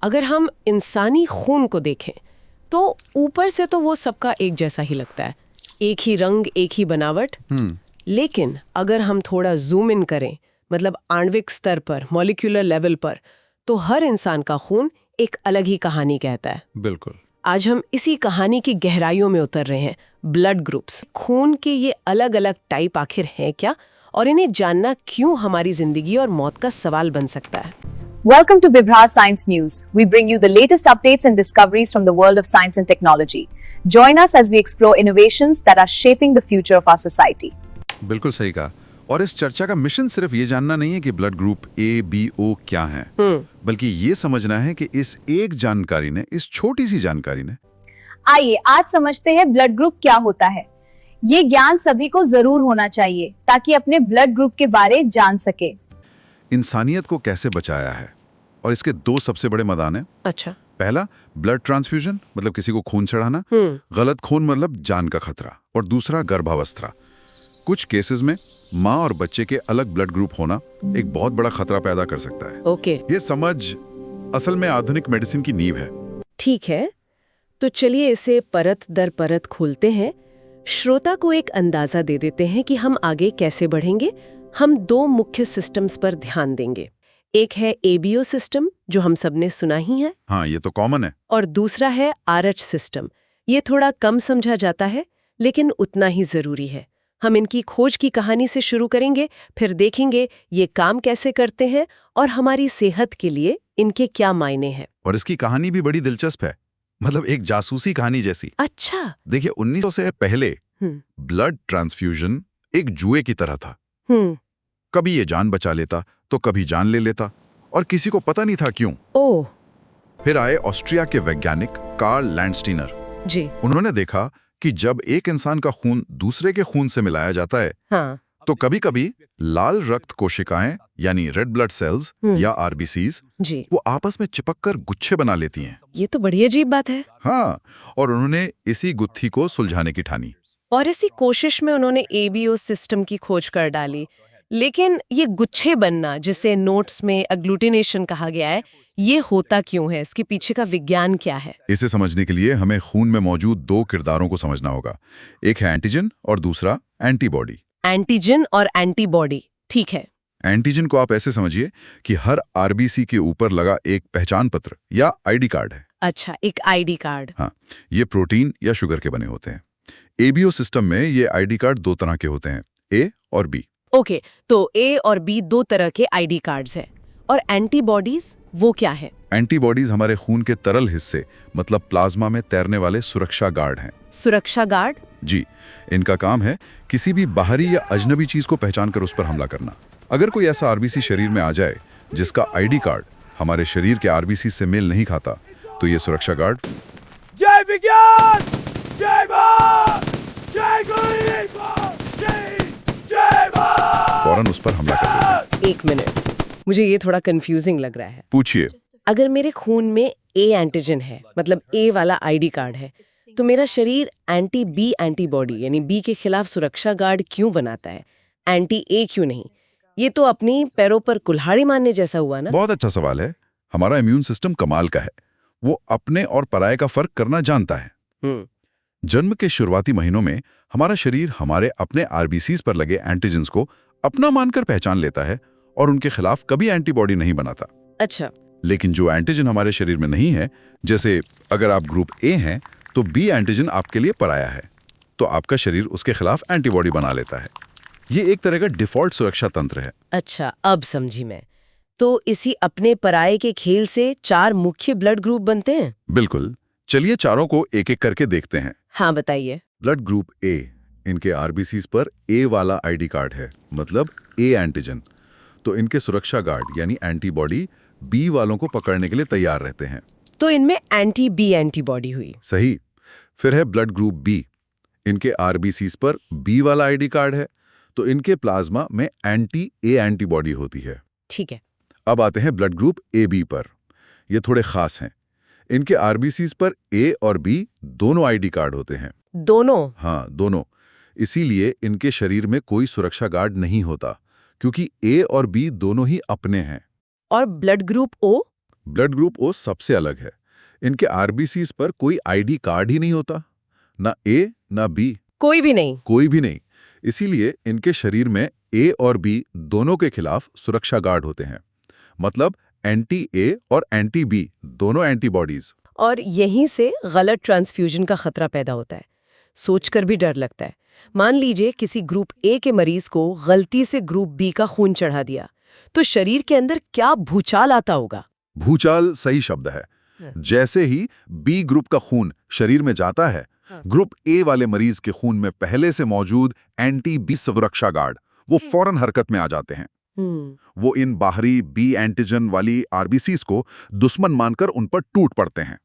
अगर हम इंसानी खून को देखें तो ऊपर से तो वो सबका एक जैसा ही लगता है, एक ही रंग, एक ही बनावट। लेकिन अगर हम थोड़ा जूम इन करें, मतलब आणविक स्तर पर, मॉलिक्यूलर लेवल पर, तो हर इंसान का खून एक अलग ही कहानी कहता है। बिल्कुल। आज हम इसी कहानी की गहराइयों में उतर रहे हैं। ब्लड ग्रुप्स, खून के ये अलग अलग टाइप आखिर हैं क्या, और इन्हें जानना क्यों हमारी जिंदगी और मौत का सवाल बन सकता है। Welcome to Bibra Science News. We bring you the latest updates and discoveries from the world of science and technology. Join us as we explore innovations that are shaping the future of our society. बिल्कुल सही कहा। और इस चर्चा का mission सिर्फ ये जानना नहीं है कि ब्लड ग्रुप ए, बी, ओ क्या है, बल्कि ये समझना है कि इस एक जानकारी ने, इस छोटी सी जानकारी ने। आइए आज समझते हैं ब्लड ग्रुप क्या होता है। ये ज्ञान सभी को जरूर होना चाहिए ताकि अपने ब्लड ग्रुप के बारे जान सके। इंसानियत को कैसे बचाया है, और इसके दो सबसे बड़े मैदान हैं। अच्छा। पहला ब्लड ट्रांसफ्यूजन, मतलब किसी को खून चढ़ाना, गलत खून मतलब जान का खतरा। और दूसरा गर्भावस्था। कुछ केसेस में माँ और बच्चे के अलग ब्लड ग्रुप होना एक बहुत बड़ा खतरा पैदा कर सकता है। ओके। ये समझ असल में आधुनिक मेडिसिन की नींव है। ठीक है, तो चलिए इसे परत दर परत खोलते हैं। श्रोता को एक अंदाजा दे देते हैं कि हम आगे कैसे बढ़ेंगे। हम दो मुख्य सिस्टम्स पर ध्यान देंगे। एक है एबीओ सिस्टम, जो हम सबने सुना ही है। हाँ, ये तो कॉमन है। और दूसरा है आरएच सिस्टम। ये थोड़ा कम समझा जाता है, लेकिन उतना ही जरूरी है। हम इनकी खोज की कहानी से शुरू करेंगे, फिर देखेंगे ये काम कैसे करते हैं और हमारी सेहत के लिए इनके क्या मायने हैं। और इसकी कहानी भी बड़ी दिलचस्प है, मतलब एक जासूसी कहानी जैसी। अच्छा। देखिए, 1900 से पहले ब्लड ट्रांसफ्यूजन एक जुए की तरह था। कभी ये जान बचा लेता तो कभी जान ले लेता, और किसी को पता नहीं था क्यों। ओह। फिर आए ऑस्ट्रिया के वैज्ञानिक कार्ल लैंडस्टीनर जी। उन्होंने देखा कि जब एक इंसान का खून दूसरे के खून से मिलाया जाता है, हाँ। तो कभी कभी लाल रक्त कोशिकाएं यानी रेड ब्लड सेल्स या आरबीसीज जी। वो आपस में चिपककर गुच्छे बना लेती हैं। ये तो बड़ी अजीब बात है। हाँ, और उन्होंने इसी गुत्थी को सुलझाने की ठानी। और इसी कोशिश में उन्होंने एबीओ सिस्टम की खोज कर डाली। लेकिन ये गुच्छे बनना, जिसे नोट्स में अग्लूटिनेशन कहा गया है, ये होता क्यों है? इसके पीछे का विज्ञान क्या है? इसे समझने के लिए हमें खून में मौजूद दो किरदारों को समझना होगा। एक है एंटीजन और दूसरा एंटीबॉडी। एंटीजन और एंटीबॉडी, ठीक है। एंटीजन को आप ऐसे समझिए कि हर आरबीसी के ऊपर लगा एक पहचान पत्र या आईडी कार्ड है। अच्छा, एक आईडी कार्ड। हाँ, ये प्रोटीन या शुगर के बने होते हैं। एबीओ सिस्टम में ये आईडी कार्ड दो तरह के होते हैं, ए और बी। ओके, तो ए और बी दो तरह के आईडी कार्ड्स हैं। और एंटीबॉडीज वो क्या है? एंटीबॉडीज हमारे खून के तरल हिस्से, मतलब प्लाज्मा में तैरने वाले सुरक्षा गार्ड हैं। सुरक्षा गार्ड? जी, इनका काम है किसी भी बाहरी या अजनबी चीज को पहचान कर उस पर हमला करना। अगर कोई ऐसा आरबीसी शरीर में आ जाए जिसका आईडी कार्ड हमारे शरीर के आरबीसी से मेल नहीं खाता, तो ये सुरक्षा गार्ड जय विज्ञान, जय भारत, जय गरीब, जय भारत, फौरन उस पर हमला कर देते हैं। एक मिनट, मुझे ये थोड़ा कंफ्यूजिंग लग रहा है। पूछिए। अगर मेरे खून में ए एंटीजन है, मतलब ए वाला आईडी कार्ड है, तो मेरा शरीर एंटी बी एंटीबॉडी यानी बी के खिलाफ सुरक्षा गार्ड क्यों बनाता है, एंटी ए क्यों नहीं? ये तो अपनी पैरों पर कुल्हाड़ी मारने जैसा हुआ ना। बहुत अच्छा सवाल है। हमारा इम्यून सिस्टम कमाल का है, वो अपने और पराये का फर्क करना जानता है। जन्म के शुरुआती महीनों में हमारा शरीर हमारे अपने आरबीसीज पर लगे एंटीजन्स को अपना मानकर पहचान लेता है और उनके खिलाफ कभी एंटीबॉडी नहीं बनाता। अच्छा। लेकिन जो एंटीजन हमारे शरीर में नहीं है, जैसे अगर आप ग्रुप ए हैं, तो बी एंटीजन आपके लिए पराया है, तो आपका शरीर उसके खिलाफ एंटीबॉडी बना लेता है। ये एक तरह का डिफॉल्ट सुरक्षा तंत्र है। अच्छा, अब समझी मैं। तो इसी अपने पराये के खेल से चार मुख्य ब्लड ग्रुप बनते हैं? बिल्कुल। चलिए चारों को एक एक करके देखते हैं। हाँ, बताइए। ब्लड ग्रुप ए, इनके आरबीसीज पर ए वाला आईडी कार्ड है, मतलब ए एंटीजन। तो इनके सुरक्षा गार्ड यानी एंटीबॉडी बी वालों को पकड़ने के लिए तैयार रहते हैं। तो इनमें एंटी बी एंटीबॉडी हुई। सही। फिर है ब्लड ग्रुप बी, इनके आरबीसीज पर बी वाला आईडी कार्ड है, तो इनके प्लाज्मा में एंटी ए एंटीबॉडी होती है। ठीक है। अब आते हैं ब्लड ग्रुप ए बी पर। ये थोड़े खास हैं। इनके आरबीसीज पर ए और बी दोनों आईडी कार्ड होते हैं। दोनों? हाँ, दोनों। इसीलिए इनके शरीर में कोई सुरक्षा गार्ड नहीं होता, क्योंकि ए और बी दोनों ही अपने हैं। और blood group O? Blood group O सबसे अलग है। इनके आरबीसीज पर कोई आईडी कार्ड ही नहीं होता, ना ए ना बी, कोई भी नहीं। कोई भी नहीं। इसीलिए इनके शरीर में ए और बी दोनों के खिलाफ सुरक्षा गार्ड होते हैं, मतलब एंटी ए और एंटी बी दोनों एंटीबॉडीज। और यहीं से गलत ट्रांसफ्यूजन का खतरा पैदा होता है। सोचकर भी डर लगता है। मान लीजिए किसी ग्रुप ए के मरीज को गलती से ग्रुप बी का खून चढ़ा दिया, तो शरीर के अंदर क्या भूचाल आता होगा। भूचाल सही शब्द है। जैसे ही बी ग्रुप का खून शरीर में जाता है, ग्रुप ए वाले मरीज के खून में पहले से मौजूद एंटी बी सुरक्षा गार्ड वो फौरन हरकत में आ जाते हैं। वो इन बाहरी बी एंटीजन वाली आरबीसीज को दुश्मन मानकर उन पर टूट पड़ते हैं।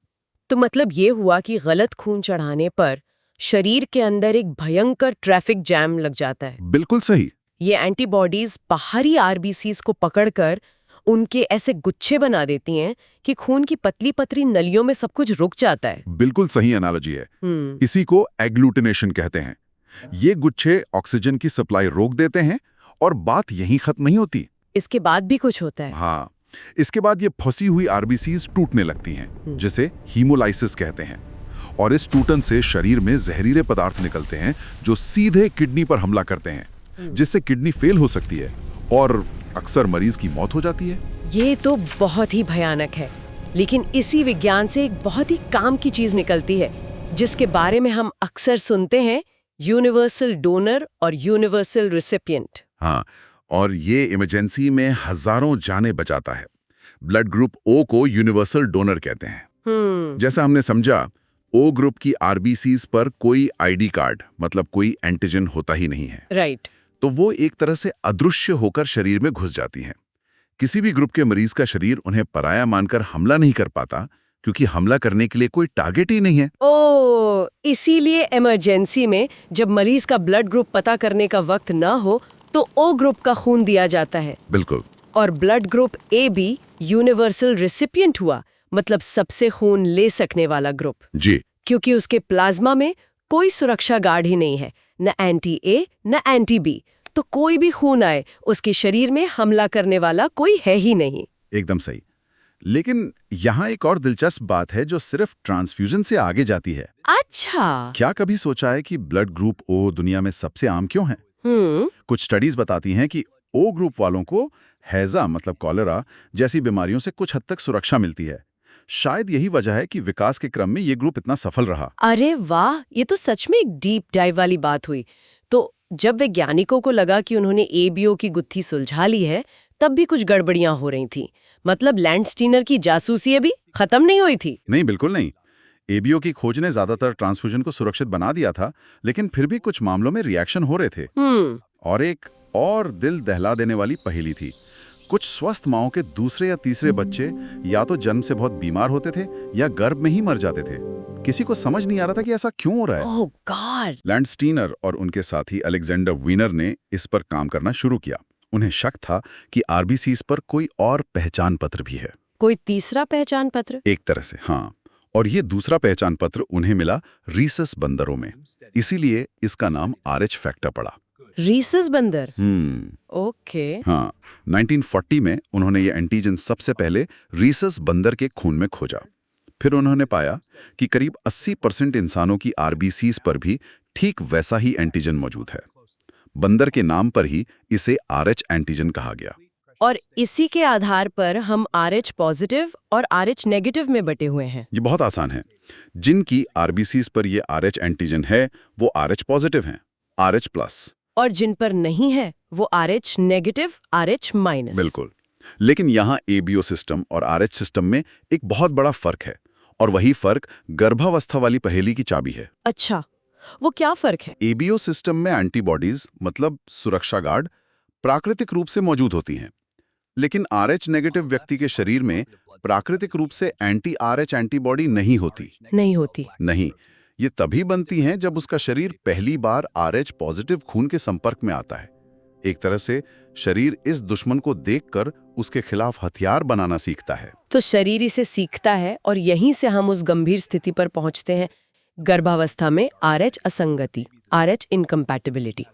तो मतलब ये हुआ कि गलत खून चढ़ाने पर शरीर के अंदर एक भयंकर ट्रैफिक जैम लग जाता है। बिल्कुल सही। ये एंटीबॉडीज बाहरी आरबीसीज को पकड़कर उनके ऐसे गुच्छे बना देती हैं कि खून की पतली पतली नलियों में सब कुछ रुक जाता है। बिल्कुल सही एनालॉजी है। इसी को एग्लूटिनेशन कहते हैं। ये गुच्छे ऑक्सीजन की सप्लाई रोक देते हैं और बात यहीं खत्म नहीं होती। इसके बाद भी कुछ होता है। हाँ, इसके बाद ये फंसी हुई आरबीसीज टूटने लगती हैं, जिसे हीमोलाइसिस कहते हैं। और इस टूटन से शरीर में जहरीले पदार्थ निकलते हैं जो सीधे किडनी पर हमला करते हैं, जिससे किडनी फेल हो सकती है और अक्सर मरीज की मौत हो जाती है। ये तो बहुत ही भयानक है। लेकिन इसी विज्ञान से एक बहुत ही काम की चीज निकलती है, जिसके बारे में हम अक्सर सुनते हैं, यूनिवर्सल डोनर और यूनिवर्सल रिसिपिएंट। हाँ, और ये इमरजेंसी में हजारों जानें बचाता है। ब्लड ग्रुप ओ को यूनिवर्सल डोनर कहते हैं। जैसा हमने समझा, ओ ग्रुप की आरबीसीज पर कोई आईडी कार्ड मतलब कोई एंटीजन होता ही नहीं है। राइट। तो वो एक तरह से अदृश्य होकर शरीर में घुस जाती हैं। किसी भी ग्रुप के मरीज का शरीर उन्हें पराया मानकर हमला नहीं कर पाता, क्योंकि हमला करने के लिए कोई टारगेट ही नहीं है। ओ, इसीलिए इमरजेंसी में जब मरीज का ब्लड ग्रुप पता करने का वक्त ना हो तो ओ ग्रुप का खून दिया जाता है। बिल्कुल। और blood group A B universal recipient हुआ, मतलब सबसे खून ले सकने वाला ग्रुप। जी। क्योंकि उसके प्लाज्मा में कोई सुरक्षा गार्ड ही नहीं है, न एंटी ए न एंटी बी, तो कोई भी खून आए उसके शरीर में हमला करने वाला कोई है ही नहीं। एकदम सही। लेकिन यहाँ एक और दिलचस्प बात है जो सिर्फ ट्रांसफ्यूजन से आगे जाती है। अच्छा। क्या कभी सोचा है कि ब्लड ग्रुप ओ दुनिया में सबसे आम क्यों है? कुछ स्टडीज बताती हैं कि ओ ग्रुप वालों को हैजा मतलब कॉलेरा जैसी बीमारियों से कुछ हद तक सुरक्षा मिलती है। शायद यही वजह है कि विकास के क्रम में ये ग्रुप इतना सफल रहा। अरे वाह, ये तो सच में एक डीप डाइव वाली बात हुई। तो जब वैज्ञानिकों को लगा कि उन्होंने एबीओ की गुत्थी सुलझा ली है, तब भी कुछ गड़बड़ियां हो रही थी। मतलब लैंडस्टीनर की जासूसी अभी खत्म नहीं हुई थी। नहीं, बिल्कुल नहीं। एबीओ की खोज ने ज्यादातर ट्रांसफ्यूजन को सुरक्षित बना दिया था, लेकिन फिर भी कुछ मामलों में रिएक्शन हो रहे थे। और एक और दिल दहला देने वाली पहेली थी। कुछ स्वस्थ माओं के दूसरे या तीसरे बच्चे या तो जन्म से बहुत बीमार होते थे या गर्भ में ही मर जाते थे। किसी को समझ नहीं आ रहा था कि ऐसा क्यों हो रहा है। ओह गॉड। लैंडस्टीनर और उनके साथी अलेक्जेंडर वीनर ने इस पर काम करना शुरू किया। उन्हें शक था कि आरबीसीज पर कोई और पहचान पत्र भी है। कोई तीसरा पहचान पत्र? एक तरह से, हाँ। और ये दूसरा पहचान पत्र उन्हें मिला रीसस बंदरों में। इसीलिए इसका नाम आरएच फैक्टर पड़ा। रीसस बंदर? ओके। हाँ, 1940 में उन्होंने ये एंटीजन सबसे पहले रीसस बंदर के खून में खोजा। फिर उन्होंने पाया कि करीब 80% इंसानों की आरबीसीज पर भी ठीक वैसा ही एंटीजन मौजूद है। बंदर के नाम पर ही इसे आरएच एंटीजन कहा गया। और इसी के आधार पर हम आरएच पॉजिटिव और आरएच नेगेटिव में बटे हुए हैं। ये बहुत आसान है। जिनकी आरबीसीज पर ये आरएच एंटीजन है वो आरएच पॉजिटिव हैं, आरएच प्लस। और जिन पर नहीं है वो आरएच नेगेटिव, आरएच माइनस। बिल्कुल। लेकिन यहाँ एबीओ सिस्टम और आरएच सिस्टम में एक बहुत बड़ा फर्क है, और वही फर्क गर्भावस्था वाली पहेली की चाबी है। अच्छा, वो क्या फर्क है? एबीओ सिस्टम में एंटीबॉडीज मतलब सुरक्षा गार्ड प्राकृतिक रूप से मौजूद होती हैं, लेकिन आरएच नेगेटिव व्यक्ति के शरीर में प्राकृतिक रूप से एंटी आरएच एंटीबॉडी नहीं होती। नहीं, ये तभी बनती हैं जब उसका शरीर पहली बार आरएच पॉजिटिव खून के संपर्क में आता है। एक तरह से शरीर इस दुश्मन को देखकर उसके खिलाफ हथियार बनाना सीखता है। तो शरीर इसे सीखता है और यहीं से हम उस गंभीर स्थिति पर पहुंचते हैं, गर्भावस्था में आरएच असंगति, आरएच इनकम्पैटिबिलिटी।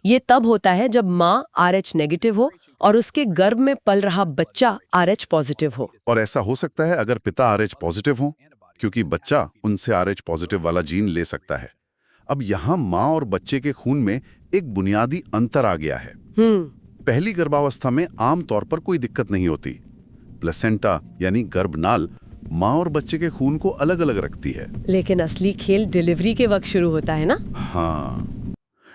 ये तब होता है जब माँ RH नेगेटिव हो और उसके गर्भ में पल रहा बच्चा RH पॉजिटिव हो। और ऐसा हो सकता है अगर पिता RH पॉजिटिव हो, क्योंकि बच्चा उनसे RH पॉजिटिव वाला जीन ले सकता है। अब यहाँ माँ और बच्चे के खून में एक बुनियादी अंतर आ गया है। पहली गर्भावस्था में आमतौर पर कोई दिक्कत नहीं होती। प्लेसेंटा यानी गर्भनाल माँ और बच्चे के खून को अलग अलग रखती है। लेकिन असली खेल डिलीवरी के वक्त शुरू होता है ना? हाँ,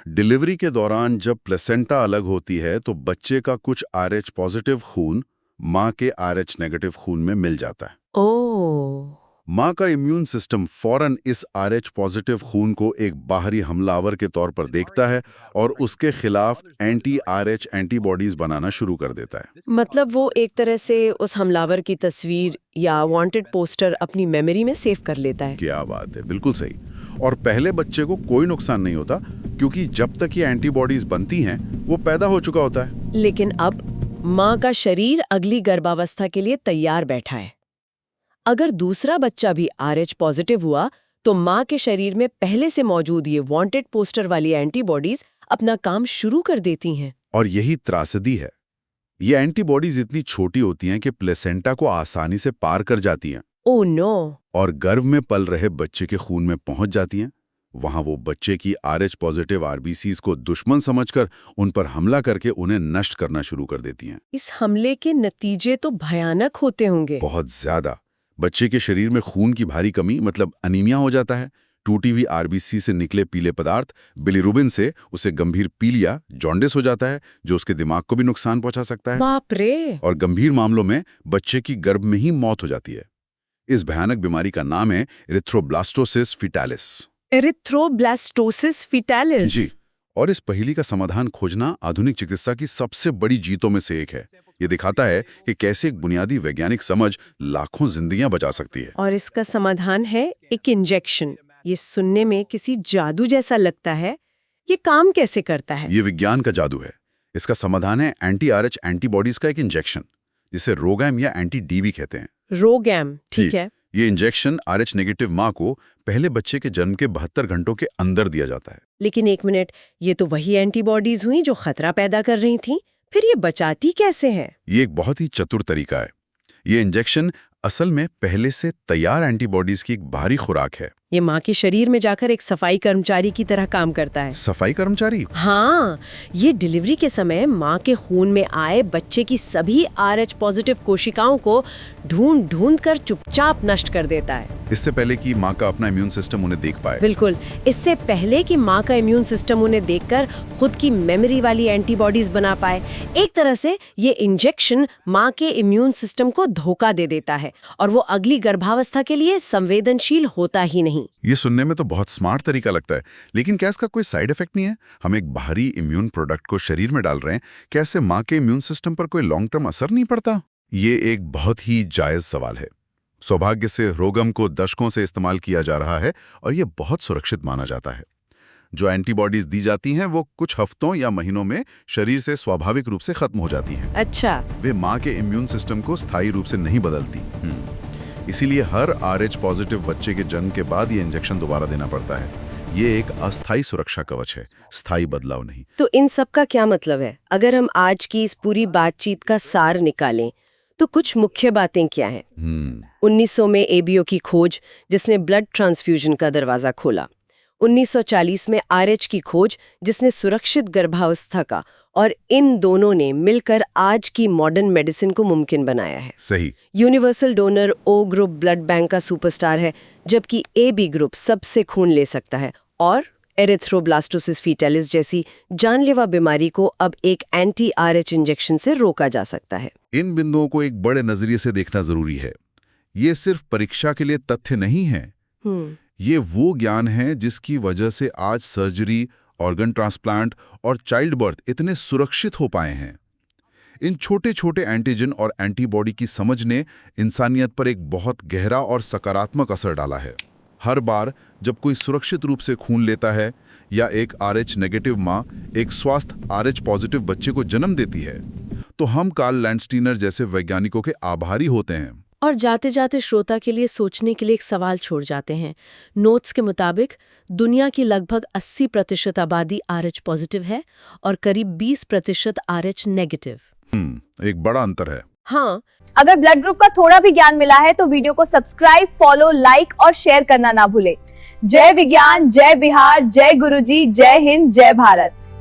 डिलीवरी के दौरान जब प्लेसेंटा अलग होती है तो बच्चे का कुछ RH पॉजिटिव खून माँ के RH नेगेटिव खून में मिल जाता है। ओह, माँ का इम्यून सिस्टम फौरन इस RH पॉजिटिव खून को एक बाहरी हमलावर के तौर पर देखता है और उसके खिलाफ एंटी-RH एंटीबॉडीज बनाना शुरू कर देता है। मतलब वो एक तरह से उस हमलावर की तस्वीर या वांटेड पोस्टर अपनी मेमोरी में सेव कर लेता है। क्या बात है, बिल्कुल सही। और पहले बच्चे को कोई नुकसान नहीं होता क्योंकि जब तक ये एंटीबॉडीज बनती हैं वो पैदा हो चुका होता है। लेकिन अब माँ का शरीर अगली गर्भावस्था के लिए तैयार बैठा है। अगर दूसरा बच्चा भी RH पॉजिटिव हुआ तो माँ के शरीर में पहले से मौजूद ये वांटेड पोस्टर वाली एंटीबॉडीज अपना काम शुरू कर देती हैं। और यही त्रासदी है, ये एंटीबॉडीज इतनी छोटी होती हैं कि प्लेसेंटा को आसानी से पार कर जाती हैं। Oh no! और गर्भ में पल रहे बच्चे के खून में पहुंच जाती हैं। वहां वो बच्चे की RH पॉजिटिव RBCs को दुश्मन समझकर उन पर हमला करके उन्हें नष्ट करना शुरू कर देती हैं। इस हमले के नतीजे तो भयानक होते होंगे। बहुत ज्यादा। बच्चे के शरीर में खून की भारी कमी मतलब अनीमिया हो जाता है। टूटी हुई RBC से निकले पीले पदार्थ बिलीरुबिन से उसे गंभीर पीलिया जॉन्डिस हो जाता है, जो उसके दिमाग को भी नुकसान पहुंचा सकता है। बाप रे! और गंभीर मामलों में बच्चे की गर्भ में ही मौत हो जाती है। इस भयानक बीमारी का नाम है एरिथ्रोब्लास्टोसिस फीटालिस। Erythroblastosis fetalis. जी, और इस पहेली का समाधान खोजना आधुनिक चिकित्सा की सबसे बड़ी जीतों में से एक है। ये दिखाता है कि कैसे एक बुनियादी वैज्ञानिक समझ लाखों जिंदगियां बचा सकती है। और इसका समाधान है एक इंजेक्शन। ये सुनने में किसी जादू जैसा लगता है। ये काम कैसे करता है? ये विज्ञान का जादू है। इसका समाधान है एंटी-RH एंटीबॉडीज का एक इंजेक्शन, जिसे रोगैम या एंटी-DB कहते हैं। रोगैम, ठीक है। ये इंजेक्शन RH नेगेटिव माँ को पहले बच्चे के जन्म के 72 घंटों के अंदर दिया जाता है। लेकिन एक मिनट, ये तो वही एंटीबॉडीज हुई जो खतरा पैदा कर रही थीं। फिर ये बचाती कैसे हैं? ये एक बहुत ही चतुर तरीका है। ये इंजेक्शन असल में पहले से तैयार एंटीबॉडीज की एक भारी खुराक है। ये माँ के शरीर में जाकर एक सफाई कर्मचारी की तरह काम करता है। सफाई कर्मचारी? हाँ, ये डिलीवरी के समय माँ के खून में आए बच्चे की सभी RH पॉजिटिव कोशिकाओं को ढूंढ ढूंढ कर चुपचाप नष्ट कर देता है। इससे पहले कि माँ का अपना इम्यून सिस्टम उन्हें देख पाए। बिल्कुल, इससे पहले कि माँ का इम्यून सिस्टम उन्हें देखकर खुद की मेमोरी वाली एंटीबॉडीज बना पाए। एक तरह से ये इंजेक्शन माँ के इम्यून सिस्टम को धोखा दे देता है और वो अगली गर्भावस्था के लिए संवेदनशील होता ही नहीं। ये सुनने में तो बहुत स्मार्ट तरीका लगता है, लेकिन क्या इसका कोई साइड इफेक्ट नहीं है? हम एक बाहरी इम्यून प्रोडक्ट को शरीर में डाल रहे हैं, क्या इससे माँ के इम्यून सिस्टम पर कोई लॉन्ग टर्म असर नहीं पड़ता? ये एक बहुत ही जायज सवाल है। सौभाग्य से रोगम को दशकों से इस्तेमाल किया जा रहा है और ये बहुत सुरक्षित माना जाता है। जो एंटीबॉडीज दी जाती हैं वो कुछ हफ्तों या महीनों में शरीर से स्वाभाविक रूप से खत्म हो जाती हैं। अच्छा। वे माँ के इम्यून सिस्टम को स्थायी रूप से नहीं बदलती। इसीलिए हर RH पॉजिटिव बच्चे के जन्म के बाद ये इंजेक्शन दोबारा देना पड़ता है। ये एक अस्थायी सुरक्षा कवच है, स्थायी बदलाव नहीं। तो इन सब का क्या मतलब है? अगर हम आज की इस पूरी बातचीत का सार निकालें तो कुछ मुख्य बातें क्या हैं? 1900 में ABO की खोज, जिसने ब्लड ट्रांसफ्यूजन का दरवाजा खोला। 1940 में RH की खोज, जिसने सुरक्षित गर्भावस्था का, और इन दोनों ने मिलकर आज की मॉडर्न मेडिसिन को मुमकिन बनाया है। सही। Universal donor O group blood bank का सुपरस्टार है, जबकि AB ग्रुप सबसे खून ले सकता है और एरिथ्रोब्लास्टोसिस फीटालिस जैसी जानलेवा बीमारी को अब एक एंटी-RH इंजेक्शन से रोका जा सकता है। इन बिंदुओं को एक बड़े नजरिए से देखना जरूरी है। ये सिर्फ परीक्षा के लिए तथ्य नहीं है। ये वो ज्ञान है जिसकी वजह से आज सर्जरी, ऑर्गन ट्रांसप्लांट और चाइल्ड बर्थ इतने सुरक्षित हो पाए हैं। इन छोटे छोटे एंटीजन और एंटीबॉडी की समझ ने इंसानियत पर एक बहुत गहरा और सकारात्मक असर डाला है। हर बार जब कोई सुरक्षित रूप से खून लेता है या एक RH नेगेटिव माँ एक स्वस्थ RH पॉजिटिव बच्चे को जन्म देती है, तो हम कार्ल लैंडस्टीनर जैसे वैज्ञानिकों के आभारी होते हैं। और जाते जाते श्रोता के लिए सोचने के लिए एक सवाल छोड़ जाते हैं। नोट्स के मुताबिक दुनिया की लगभग 80% आबादी RH पॉजिटिव है और करीब 20% RH नेगेटिव। एक बड़ा अंतर है। हाँ, अगर ब्लड ग्रुप का थोड़ा भी ज्ञान मिला है तो वीडियो को सब्सक्राइब, फॉलो, लाइक और शेयर करना ना भूले। जय विज्ञान, जय बिहार, जय गुरुजी, जय हिंद, जय भारत।